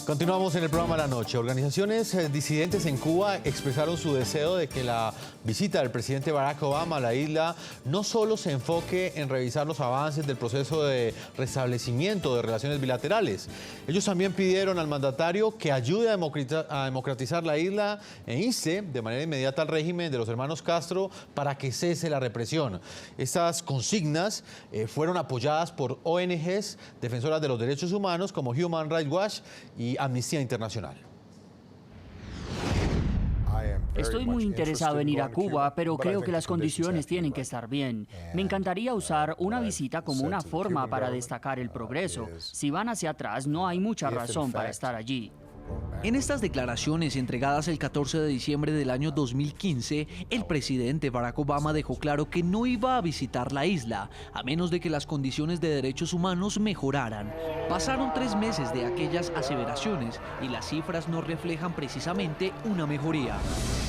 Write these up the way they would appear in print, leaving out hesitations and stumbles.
Continuamos en el programa de la noche. Organizaciones disidentes en Cuba expresaron su deseo de que la visita del presidente Barack Obama a la isla no solo se enfoque en revisar los avances del proceso de restablecimiento de relaciones bilaterales. Ellos también pidieron al mandatario que ayude a democratizar la isla e inste de manera inmediata al régimen de los hermanos Castro para que cese la represión. Estas consignas fueron apoyadas por ONGs defensoras de los derechos humanos como Human Rights Watch y Amnistía Internacional. Estoy muy interesado en ir a Cuba, pero creo que las condiciones tienen que estar bien. Me encantaría usar una visita como una forma para destacar el progreso. Si van hacia atrás, no hay mucha razón para estar allí. En estas declaraciones entregadas el 14 de diciembre del año 2015, el presidente Barack Obama dejó claro que no iba a visitar la isla, a menos de que las condiciones de derechos humanos mejoraran. Pasaron 3 meses de aquellas aseveraciones y las cifras no reflejan precisamente una mejoría.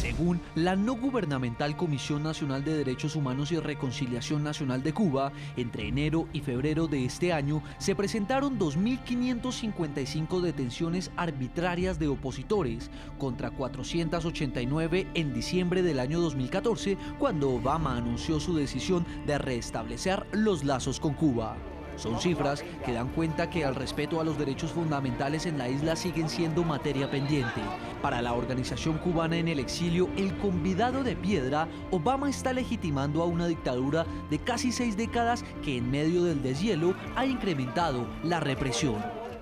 Según la no gubernamental Comisión Nacional de Derechos Humanos y Reconciliación Nacional de Cuba, entre enero y febrero de este año se presentaron 2.555 detenciones arbitrarias de opositores, contra 489 en diciembre del año 2014, cuando Obama anunció su decisión de restablecer los lazos con Cuba. Son cifras que dan cuenta que el respeto a los derechos fundamentales en la isla siguen siendo materia pendiente. Para la organización cubana en el exilio, el convidado de piedra, Obama está legitimando a una dictadura de casi 6 décadas que en medio del deshielo ha incrementado la represión.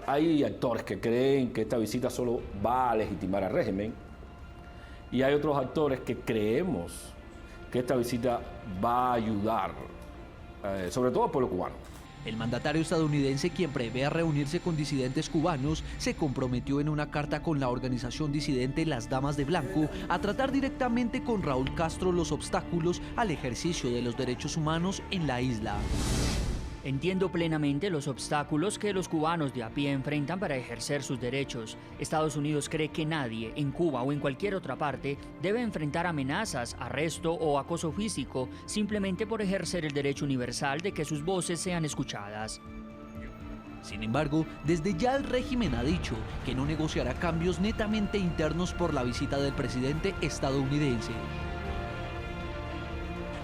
Hay actores que creen que esta visita solo va a legitimar al régimen y hay otros actores que creemos que esta visita va a ayudar, sobre todo al pueblo cubano. El mandatario estadounidense, quien prevé reunirse con disidentes cubanos, se comprometió en una carta con la organización disidente Las Damas de Blanco a tratar directamente con Raúl Castro los obstáculos al ejercicio de los derechos humanos en la isla. Entiendo plenamente los obstáculos que los cubanos de a pie enfrentan para ejercer sus derechos. Estados Unidos cree que nadie, en Cuba o en cualquier otra parte, debe enfrentar amenazas, arresto o acoso físico simplemente por ejercer el derecho universal de que sus voces sean escuchadas. Sin embargo, desde ya el régimen ha dicho que no negociará cambios netamente internos por la visita del presidente estadounidense.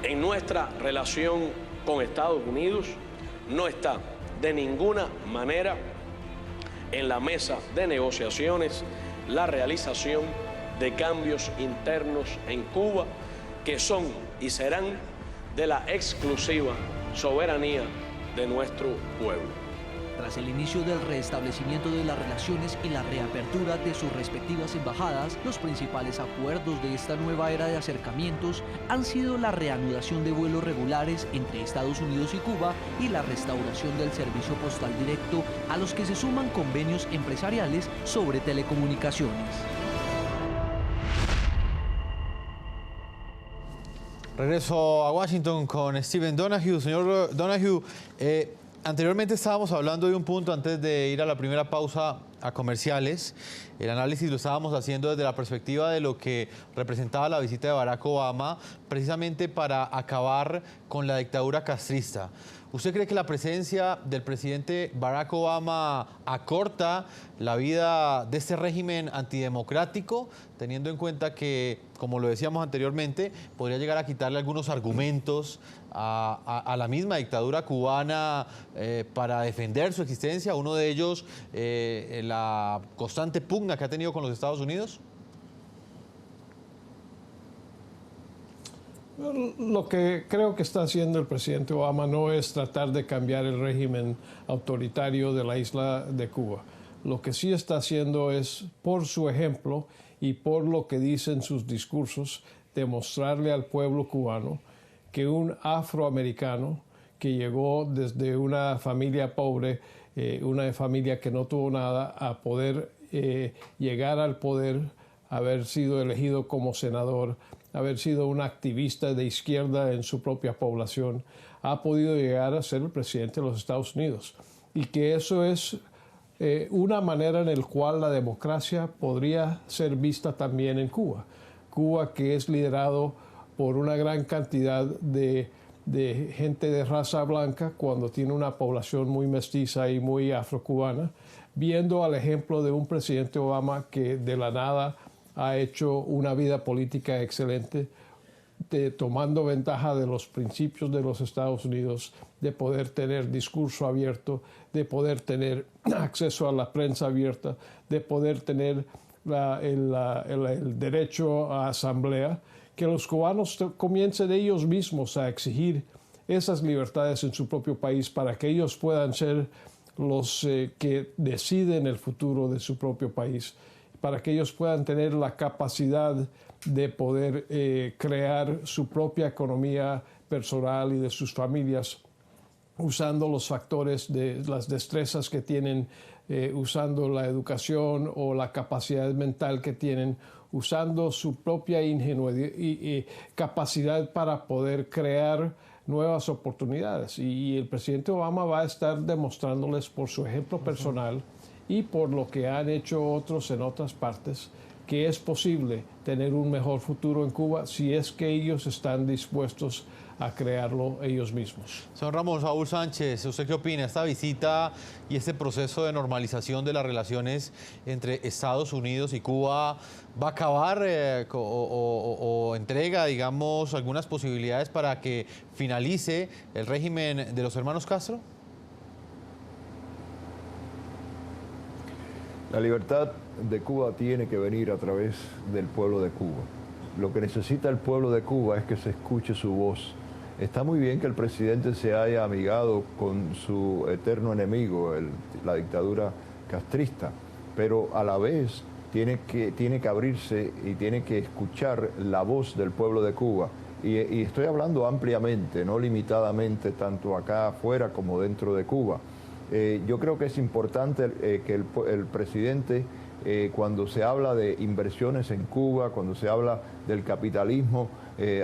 En nuestra relación con Estados Unidos, no está de ninguna manera en la mesa de negociaciones la realización de cambios internos en Cuba que son y serán de la exclusiva soberanía de nuestro pueblo. Tras el inicio del restablecimiento de las relaciones y la reapertura de sus respectivas embajadas, los principales acuerdos de esta nueva era de acercamientos han sido la reanudación de vuelos regulares entre Estados Unidos y Cuba y la restauración del servicio postal directo, a los que se suman convenios empresariales sobre telecomunicaciones. Regreso a Washington con Stephen Donoghue. Señor Donoghue, anteriormente estábamos hablando de un punto antes de ir a la primera pausa a comerciales. El análisis lo estábamos haciendo desde la perspectiva de lo que representaba la visita de Barack Obama, precisamente para acabar con la dictadura castrista. ¿Usted cree que la presencia del presidente Barack Obama acorta la vida de este régimen antidemocrático, teniendo en cuenta que, como lo decíamos anteriormente, podría llegar a quitarle algunos argumentos a la misma dictadura cubana para defender su existencia? Uno de ellos, la constante pugna que ha tenido con los Estados Unidos. Lo que creo que está haciendo el presidente Obama no es tratar de cambiar el régimen autoritario de la isla de Cuba. Lo que sí está haciendo es, por su ejemplo y por lo que dicen sus discursos, demostrarle al pueblo cubano que un afroamericano que llegó desde una familia pobre, una familia que no tuvo nada, a poder llegar al poder, haber sido elegido como senador, haber sido un activista de izquierda en su propia población, ha podido llegar a ser el presidente de los Estados Unidos. Y que eso es una manera en la cual la democracia podría ser vista también en Cuba. Cuba, que es liderado por una gran cantidad de de gente de raza blanca cuando tiene una población muy mestiza y muy afrocubana, viendo al ejemplo de un presidente Obama que de la nada ha hecho una vida política excelente, tomando ventaja de los principios de los Estados Unidos, de poder tener discurso abierto, de poder tener acceso a la prensa abierta, de poder tener el derecho a asamblea, que los cubanos comiencen ellos mismos a exigir esas libertades en su propio país para que ellos puedan ser los que deciden el futuro de su propio país, para que ellos puedan tener la capacidad de poder crear su propia economía personal y de sus familias, usando los factores de las destrezas que tienen, usando la educación o la capacidad mental que tienen, usando su propia ingenuidad y capacidad para poder crear nuevas oportunidades. Y el presidente Obama va a estar demostrándoles por su ejemplo personal y por lo que han hecho otros en otras partes, que es posible tener un mejor futuro en Cuba si es que ellos están dispuestos a crearlo ellos mismos. Señor Ramón Saúl Sánchez, ¿usted qué opina? Esta visita y este proceso de normalización de las relaciones entre Estados Unidos y Cuba va a acabar o entrega, digamos, algunas posibilidades para que finalice el régimen de los hermanos Castro? La libertad de Cuba tiene que venir a través del pueblo de Cuba. Lo que necesita el pueblo de Cuba es que se escuche su voz. Está muy bien que el presidente se haya amigado con su eterno enemigo, la dictadura castrista, pero a la vez tiene que abrirse y tiene que escuchar la voz del pueblo de Cuba. Y estoy hablando ampliamente, no limitadamente, tanto acá afuera como dentro de Cuba. Yo creo que es importante que el presidente, cuando se habla de inversiones en Cuba, cuando se habla del capitalismo,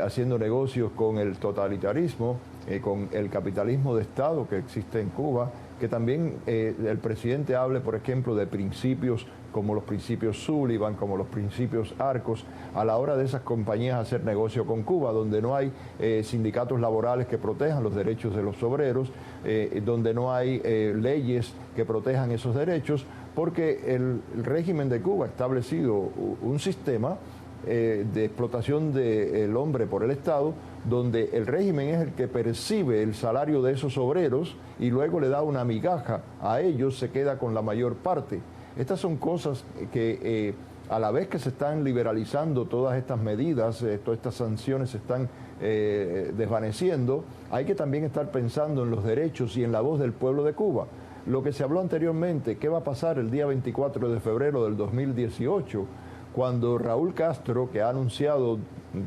haciendo negocios con el totalitarismo, con el capitalismo de Estado que existe en Cuba, que también el presidente hable, por ejemplo, de principios como los principios Sullivan, como los principios Arcos, a la hora de esas compañías hacer negocio con Cuba, donde no hay sindicatos laborales que protejan los derechos de los obreros, donde no hay leyes que protejan esos derechos, porque el régimen de Cuba ha establecido un sistema de explotación del hombre por el Estado, donde el régimen es el que percibe el salario de esos obreros y luego le da una migaja a ellos, se queda con la mayor parte. Estas son cosas que a la vez que se están liberalizando todas estas medidas, todas estas sanciones se están desvaneciendo, hay que también estar pensando en los derechos y en la voz del pueblo de Cuba. Lo que se habló anteriormente, ¿qué va a pasar el día 24 de febrero del 2018? Cuando Raúl Castro, que ha anunciado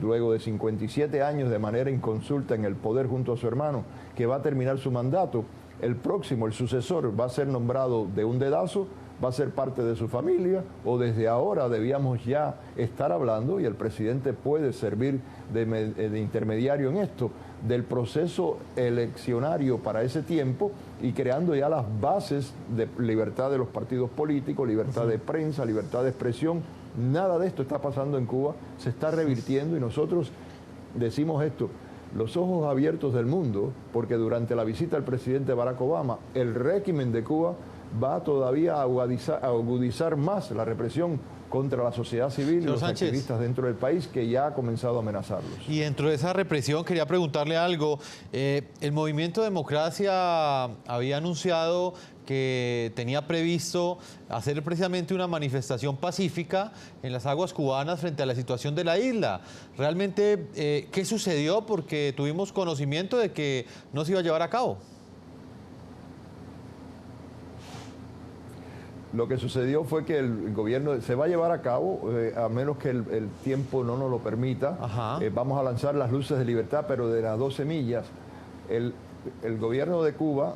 luego de 57 años de manera inconsulta en el poder junto a su hermano, que va a terminar su mandato, el próximo, el sucesor, va a ser nombrado de un dedazo, va a ser parte de su familia, o desde ahora debíamos ya estar hablando, y el presidente puede servir de intermediario en esto, del proceso eleccionario para ese tiempo y creando ya las bases de libertad de los partidos políticos, libertad de prensa, libertad de expresión. Nada de esto está pasando en Cuba, se está revirtiendo y nosotros decimos esto, los ojos abiertos del mundo, porque durante la visita del presidente Barack Obama, el régimen de Cuba va todavía a agudizar más la represión contra la sociedad civil y los activistas dentro del país, que ya ha comenzado a amenazarlos. Y dentro de esa represión quería preguntarle algo. El Movimiento Democracia había anunciado que tenía previsto hacer precisamente una manifestación pacífica en las aguas cubanas frente a la situación de la isla. ¿Realmente qué sucedió? Porque tuvimos conocimiento de que no se iba a llevar a cabo. Lo que sucedió fue que el gobierno se va a llevar a cabo, a menos que el tiempo no nos lo permita. Vamos a lanzar las luces de libertad, pero de las 12 millas. El gobierno de Cuba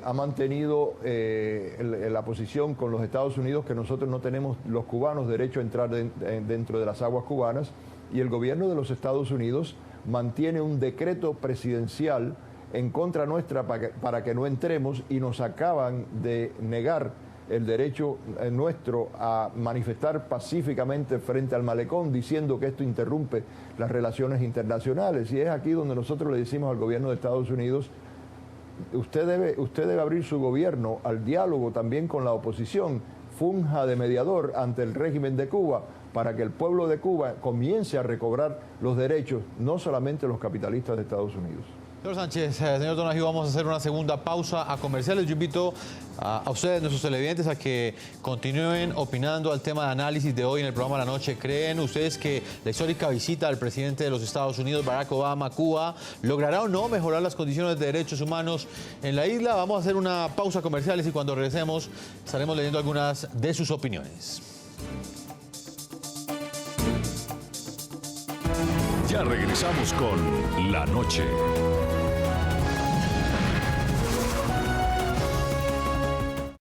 ha mantenido la posición con los Estados Unidos que nosotros no tenemos los cubanos derecho a entrar dentro de las aguas cubanas, y el gobierno de los Estados Unidos mantiene un decreto presidencial en contra nuestra para que no entremos, y nos acaban de negar el derecho nuestro a manifestar pacíficamente frente al malecón, diciendo que esto interrumpe las relaciones internacionales. Y es aquí donde nosotros le decimos al gobierno de Estados Unidos: usted debe abrir su gobierno al diálogo también con la oposición, funja de mediador ante el régimen de Cuba, para que el pueblo de Cuba comience a recobrar los derechos, no solamente los capitalistas de Estados Unidos. Señor Sánchez, señor Donoghue, vamos a hacer una segunda pausa a comerciales. Yo invito a ustedes, nuestros televidentes, a que continúen opinando al tema de análisis de hoy en el programa La Noche. ¿Creen ustedes que la histórica visita del presidente de los Estados Unidos, Barack Obama, a Cuba, logrará o no mejorar las condiciones de derechos humanos en la isla? Vamos a hacer una pausa a comerciales y cuando regresemos estaremos leyendo algunas de sus opiniones. Ya regresamos con La Noche.